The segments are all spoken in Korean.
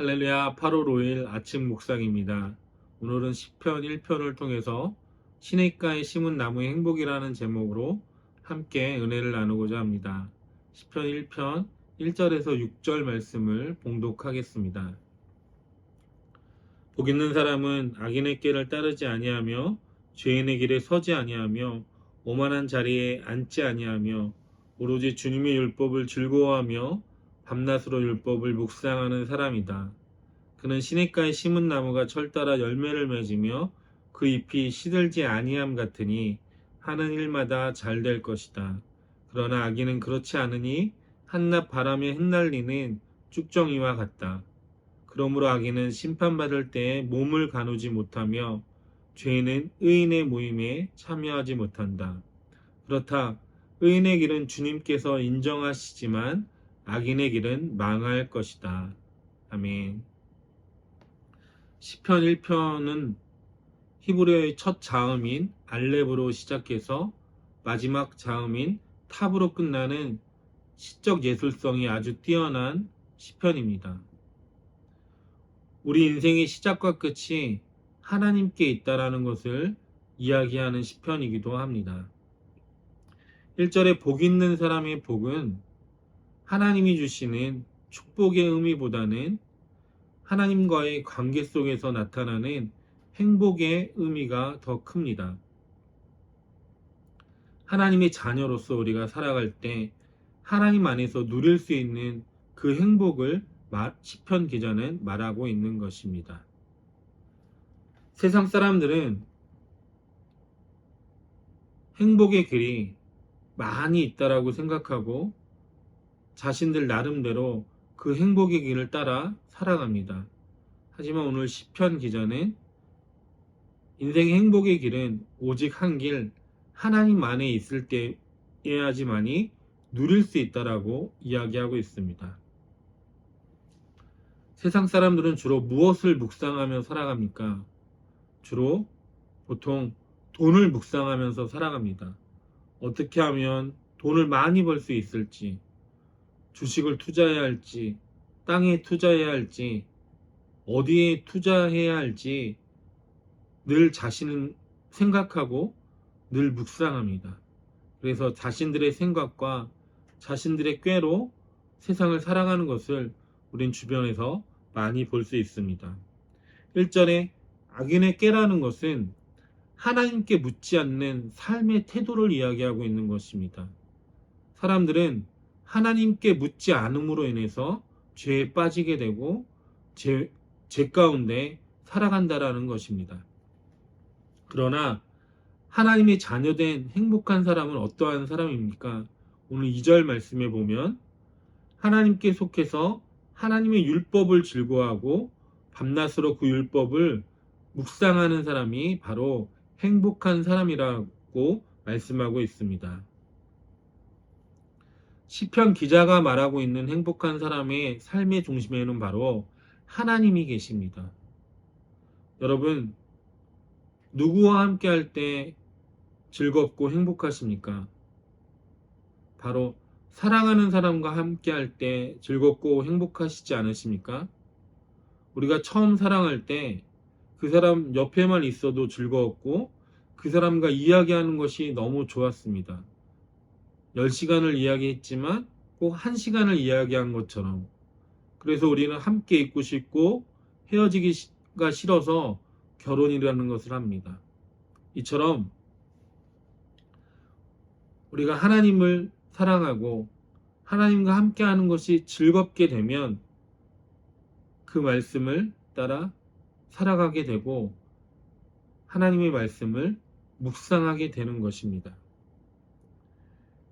할렐루야. 8월 5일 아침 묵상입니다. 오늘은 시편 1편을 통해서 시냇가에 심은 나무의 행복이라는 제목으로 함께 은혜를 나누고자 합니다. 시편 1편 1절에서 6절 말씀을 봉독하겠습니다. 복 있는 사람은 악인의 길을 따르지 아니하며 죄인의 길에 서지 아니하며 오만한 자리에 앉지 아니하며 오로지 주님의 율법을 즐거워하며 밤낮으로 율법을 묵상하는 사람이다. 그는 시냇가에 심은 나무가 철따라 열매를 맺으며 그 잎이 시들지 아니함 같으니 하는 일마다 잘 될 것이다. 그러나 악인은 그렇지 않으니 한낮 바람에 흩날리는 쭉정이와 같다. 그러므로 악인은 심판받을 때에 몸을 가누지 못하며 죄인은 의인의 모임에 참여하지 못한다. 그렇다. 의인의 길은 주님께서 인정하시지만 악인의 길은 망할 것이다. 아멘. 시편 1편은 히브리어의 첫 자음인 알렙으로 시작해서 마지막 자음인 탑으로 끝나는 시적 예술성이 아주 뛰어난 시편입니다. 우리 인생의 시작과 끝이 하나님께 있다라는 것을 이야기하는 시편이기도 합니다. 1절에 복 있는 사람의 복은 하나님이 주시는 축복의 의미보다는 하나님과의 관계 속에서 나타나는 행복의 의미가 더 큽니다. 하나님의 자녀로서 우리가 살아갈 때 하나님 안에서 누릴 수 있는 그 행복을 시편 기자는 말하고 있는 것입니다. 세상 사람들은 행복의 길이 많이 있다라고 생각하고 자신들 나름대로 그 행복의 길을 따라 살아갑니다. 하지만 오늘 시편 기자는 인생의 행복의 길은 오직 한 길, 하나님 안에 있을 때에야지만이 누릴 수 있다라고 이야기하고 있습니다. 세상 사람들은 주로 무엇을 묵상하며 살아갑니까? 주로 보통 돈을 묵상하면서 살아갑니다. 어떻게 하면 돈을 많이 벌 수 있을지, 주식을 투자해야 할지, 땅에 투자해야 할지, 어디에 투자해야 할지 늘 자신은 생각하고 늘 묵상합니다. 그래서 자신들의 생각과 자신들의 꾀로 세상을 살아가는 것을 우린 주변에서 많이 볼 수 있습니다. 1절에 악인의 꾀라는 것은 하나님께 묻지 않는 삶의 태도를 이야기하고 있는 것입니다. 사람들은 하나님께 묻지 않음으로 인해서 죄에 빠지게 되고 죄 가운데 살아간다라는 것입니다. 그러나 하나님의 자녀된 행복한 사람은 어떠한 사람입니까? 오늘 2절 말씀에 보면 하나님께 속해서 하나님의 율법을 즐거워하고 밤낮으로 그 율법을 묵상하는 사람이 바로 행복한 사람이라고 말씀하고 있습니다. 시편 기자가 말하고 있는 행복한 사람의 삶의 중심에는 바로 하나님이 계십니다. 여러분, 누구와 함께 할 때 즐겁고 행복하십니까? 바로 사랑하는 사람과 함께 할 때 즐겁고 행복하시지 않으십니까? 우리가 처음 사랑할 때 그 사람 옆에만 있어도 즐거웠고 그 사람과 이야기하는 것이 너무 좋았습니다. 10시간을 이야기했지만 꼭 1시간을 이야기한 것처럼. 그래서 우리는 함께 있고 싶고 헤어지기가 싫어서 결혼이라는 것을 합니다. 이처럼 우리가 하나님을 사랑하고 하나님과 함께하는 것이 즐겁게 되면 그 말씀을 따라 살아가게 되고 하나님의 말씀을 묵상하게 되는 것입니다.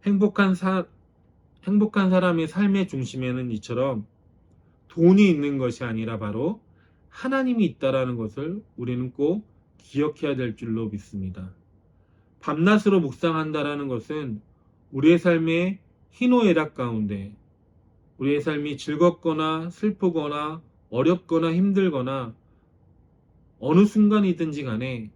행복한 사람의 삶의 중심에는 이처럼 돈이 있는 것이 아니라 바로 하나님이 있다라는 것을 우리는 꼭 기억해야 될 줄로 믿습니다. 밤낮으로 묵상한다라는 것은 우리의 삶의 희노애락 가운데 우리의 삶이 즐겁거나 슬프거나 어렵거나 힘들거나 어느 순간이든지 간에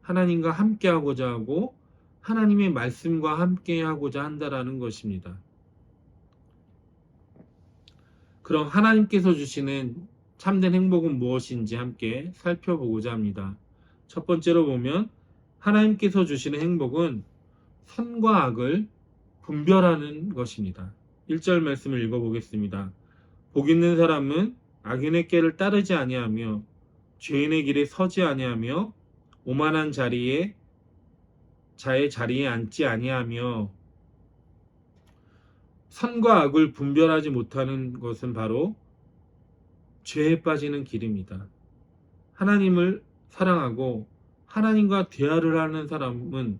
하나님과 함께하고자 하고 하나님의 말씀과 함께하고자 한다라는 것입니다. 그럼 하나님께서 주시는 참된 행복은 무엇인지 함께 살펴보고자 합니다. 첫 번째로 보면 하나님께서 주시는 행복은 선과 악을 분별하는 것입니다. 1절 말씀을 읽어보겠습니다. 복 있는 사람은 악인의 꾀를 따르지 아니하며 죄인의 길에 서지 아니하며 오만한 자의 자리에 앉지 아니하며. 선과 악을 분별하지 못하는 것은 바로 죄에 빠지는 길입니다. 하나님을 사랑하고 하나님과 대화를 하는 사람은,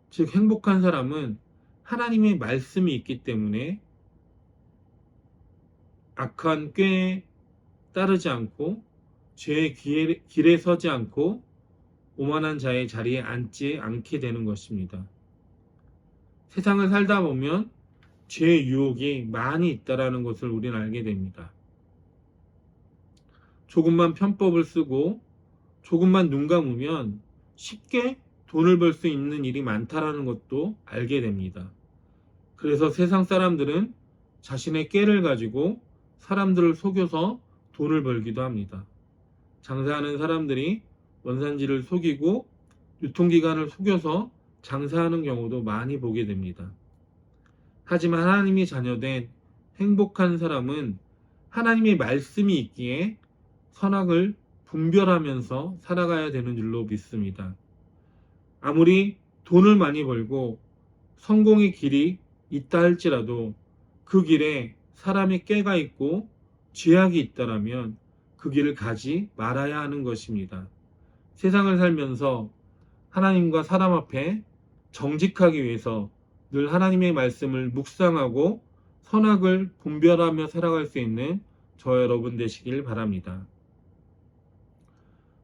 즉 행복한 사람은 하나님의 말씀이 있기 때문에 악한 꾀에 따르지 않고 죄의 길에 서지 않고 오만한 자의 자리에 앉지 않게 되는 것입니다. 세상을 살다 보면 죄의 유혹이 많이 있다는 것을 우리는 알게 됩니다. 조금만 편법을 쓰고 조금만 눈 감으면 쉽게 돈을 벌 수 있는 일이 많다는 것도 알게 됩니다. 그래서 세상 사람들은 자신의 꾀를 가지고 사람들을 속여서 돈을 벌기도 합니다. 장사하는 사람들이 원산지를 속이고 유통기간을 속여서 장사하는 경우도 많이 보게 됩니다. 하지만 하나님이 자녀된 행복한 사람은 하나님의 말씀이 있기에 선악을 분별하면서 살아가야 되는 줄로 믿습니다. 아무리 돈을 많이 벌고 성공의 길이 있다 할지라도 그 길에 사람의 꾀가 있고 죄악이 있다라면 그 길을 가지 말아야 하는 것입니다. 세상을 살면서 하나님과 사람 앞에 정직하기 위해서 늘 하나님의 말씀을 묵상하고 선악을 분별하며 살아갈 수 있는 저 여러분 되시길 바랍니다.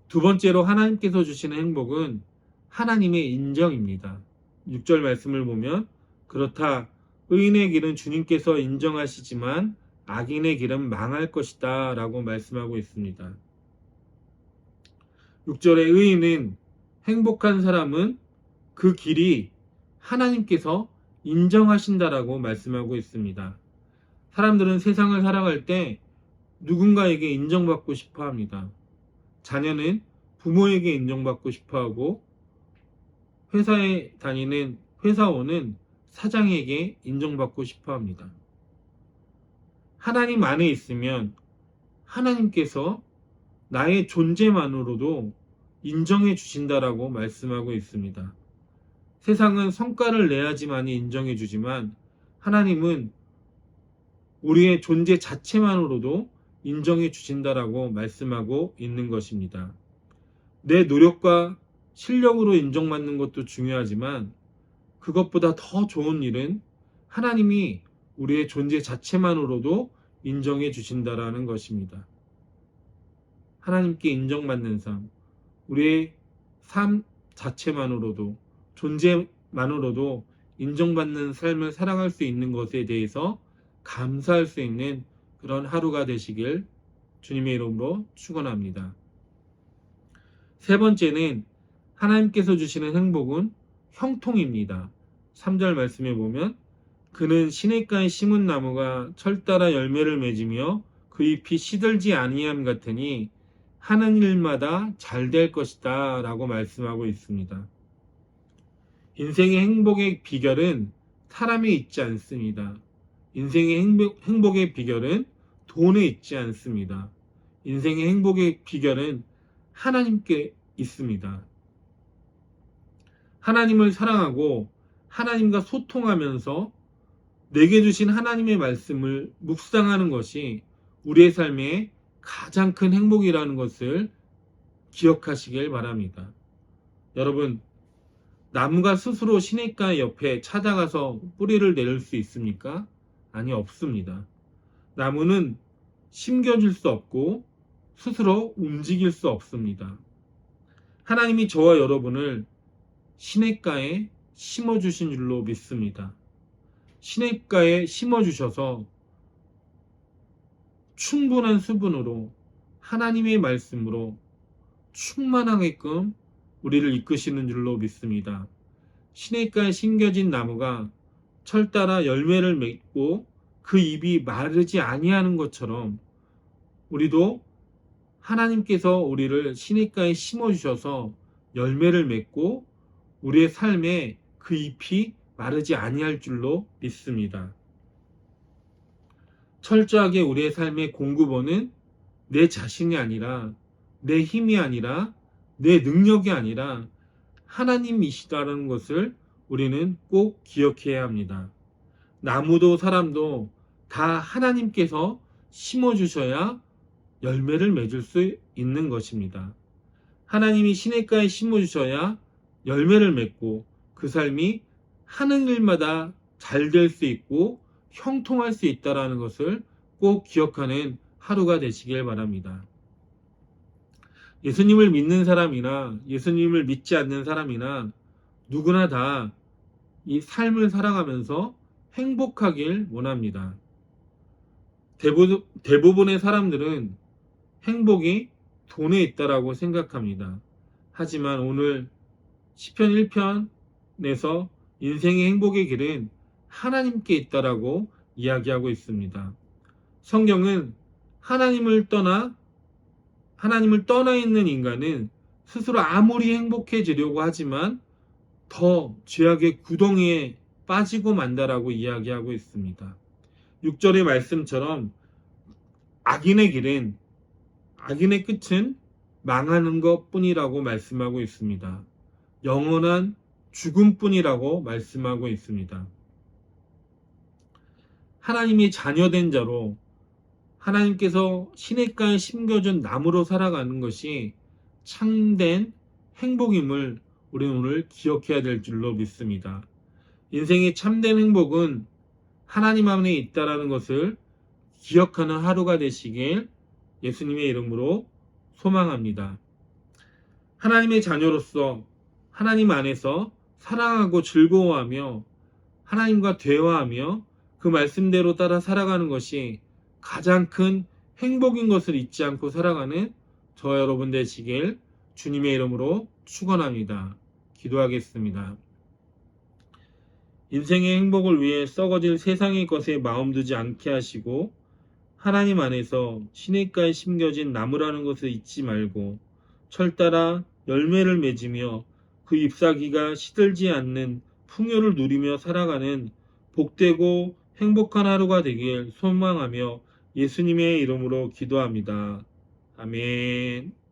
두 번째로 하나님께서 주시는 행복은 하나님의 인정입니다. 6절 말씀을 보면 그렇다 의인의 길은 주님께서 인정하시지만 악인의 길은 망할 것이다 라고 말씀하고 있습니다. 6절의 의인은, 행복한 사람은 그 길이 하나님께서 인정하신다라고 말씀하고 있습니다. 사람들은 세상을 살아갈 때 누군가에게 인정받고 싶어 합니다. 자녀는 부모에게 인정받고 싶어 하고, 회사에 다니는 회사원은 사장에게 인정받고 싶어 합니다. 하나님 안에 있으면 하나님께서 나의 존재만으로도 인정해 주신다라고 말씀하고 있습니다. 세상은 성과를 내야지만이 인정해 주지만 하나님은 우리의 존재 자체만으로도 인정해 주신다라고 말씀하고 있는 것입니다. 내 노력과 실력으로 인정받는 것도 중요하지만 그것보다 더 좋은 일은 하나님이 우리의 존재 자체만으로도 인정해 주신다라는 것입니다. 하나님께 인정받는 삶, 우리의 삶 자체만으로도, 존재만으로도 인정받는 삶을 살아갈 수 있는 것에 대해서 감사할 수 있는 그런 하루가 되시길 주님의 이름으로 축원합니다. 세 번째는 하나님께서 주시는 행복은 형통입니다. 3절 말씀에 보면 그는 시냇가에 심은 나무가 철 따라 열매를 맺으며 그 잎이 시들지 아니함 같으니 하는 일마다 잘 될 것이다 라고 말씀하고 있습니다. 인생의 행복의 비결은 사람에 있지 않습니다. 인생의 행복의 비결은 돈에 있지 않습니다. 인생의 행복의 비결은 하나님께 있습니다. 하나님을 사랑하고 하나님과 소통하면서 내게 주신 하나님의 말씀을 묵상하는 것이 우리의 삶의 가장 큰 행복이라는 것을 기억하시길 바랍니다. 여러분, 나무가 스스로 시냇가 옆에 찾아가서 뿌리를 내릴 수 있습니까? 아니, 없습니다. 나무는 심겨질 수 없고 스스로 움직일 수 없습니다. 하나님이 저와 여러분을 시냇가에 심어주신 줄로 믿습니다. 시냇가에 심어주셔서 충분한 수분으로 하나님의 말씀으로 충만하게끔 우리를 이끄시는 줄로 믿습니다. 시냇가에 심겨진 나무가 철 따라 열매를 맺고 그 잎이 마르지 아니하는 것처럼 우리도 하나님께서 우리를 시냇가에 심어주셔서 열매를 맺고 우리의 삶에 그 잎이 마르지 아니할 줄로 믿습니다. 철저하게 우리의 삶의 공급원은 내 자신이 아니라, 내 힘이 아니라, 내 능력이 아니라 하나님이시다는 것을 우리는 꼭 기억해야 합니다. 나무도 사람도 다 하나님께서 심어주셔야 열매를 맺을 수 있는 것입니다. 하나님이 시냇가에 심어주셔야 열매를 맺고 그 삶이 하는 일마다 잘 될 수 있고 형통할 수 있다는 것을 꼭 기억하는 하루가 되시길 바랍니다. 예수님을 믿는 사람이나 예수님을 믿지 않는 사람이나 누구나 다 이 삶을 살아가면서 행복하길 원합니다. 대부분의 사람들은 행복이 돈에 있다라고 생각합니다. 하지만 오늘 시편 1편에서 인생의 행복의 길은 하나님께 있다라고 이야기하고 있습니다. 성경은 하나님을 떠나 있는 인간은 스스로 아무리 행복해지려고 하지만 더 죄악의 구덩이에 빠지고 만다라고 이야기하고 있습니다. 6절의 말씀처럼 악인의 끝은 망하는 것 뿐이라고 말씀하고 있습니다. 영원한 죽음뿐이라고 말씀하고 있습니다. 하나님이 자녀된 자로 하나님께서 시냇가에 심겨준 나무로 살아가는 것이 참된 행복임을 우리는 오늘 기억해야 될 줄로 믿습니다. 인생의 참된 행복은 하나님 안에 있다라는 것을 기억하는 하루가 되시길 예수님의 이름으로 소망합니다. 하나님의 자녀로서 하나님 안에서 사랑하고 즐거워하며 하나님과 대화하며 그 말씀대로 따라 살아가는 것이 가장 큰 행복인 것을 잊지 않고 살아가는 저와 여러분 되시길 주님의 이름으로 축원합니다. 기도하겠습니다. 인생의 행복을 위해 썩어질 세상의 것에 마음 두지 않게 하시고 하나님 안에서 시냇가에 심겨진 나무라는 것을 잊지 말고 철 따라 열매를 맺으며 그 잎사귀가 시들지 않는 풍요를 누리며 살아가는 복되고 행복한 하루가 되길 소망하며 예수님의 이름으로 기도합니다. 아멘.